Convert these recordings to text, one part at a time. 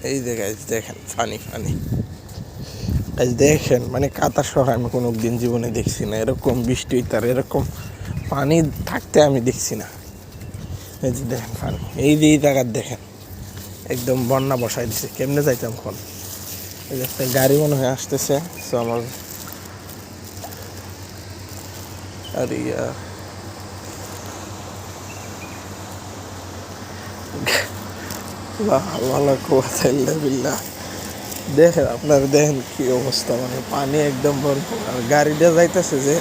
এই যে গাইজ দেখেন ফানি ফানি গাইজ দেখেন, মানে কাতার শহর আমি কোনো দিন জীবনে দেখছি না, এরকম বৃষ্টি তার এরকম পানি থাকতে আমি দেখছি না। এই যে দেখেন ফানি, এই যে এই জায়গার দেখেন একদম বন্যা বসাই দিছে, কেমনে যাইতাম এখন। এই যে একটা গাড়ি মনে হয় আসতেছে, সো আমার আর দেখেন আপনার, দেখেন কি অবস্থা, মানে পানি একদম ভরপুর আর গাড়ি দিয়ে যাইতেছে যে,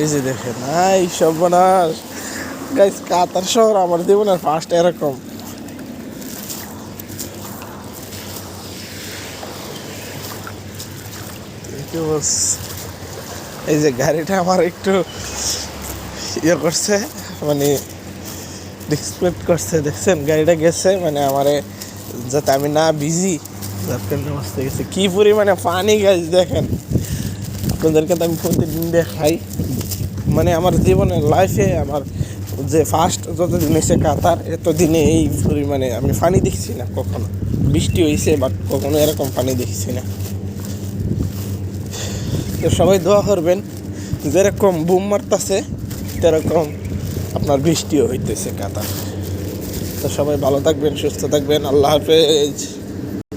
এই যে দেখেন এই সর্বনাশ গাইস। কাতার শহর আমার জীবনের ফার্স্ট এরকম। এই যে গাড়িটা আমার একটু ইয়ে করছে, মানে ডিসপ্লেক্ট করছে, দেখছেন গাড়িটা গেছে মানে আমারে, যাতে আমি না ভিজি যার কারণে আসতে গেছে। কি পরিমাণে পানি গাছ দেখেন, আপনাদেরকে তো আমি প্রতিদিন দেখাই, মানে আমার জীবনের লাইফে আমার যে ফার্স্ট যতদিন এসে কাতার, এতদিনে এই পরিমাণে আমি পানি দেখছি না কখনো। বৃষ্টি হয়েছে বাট কখনো এরকম পানি দেখছি না। তো সবাই দোয়া করবেন, যেরকম বুম মারতেছে সেরকম আপনার বৃষ্টিও হইতেছে কাতার। তো সবাই ভালো থাকবেন, সুস্থ থাকবেন, আল্লাহ হাফেজ।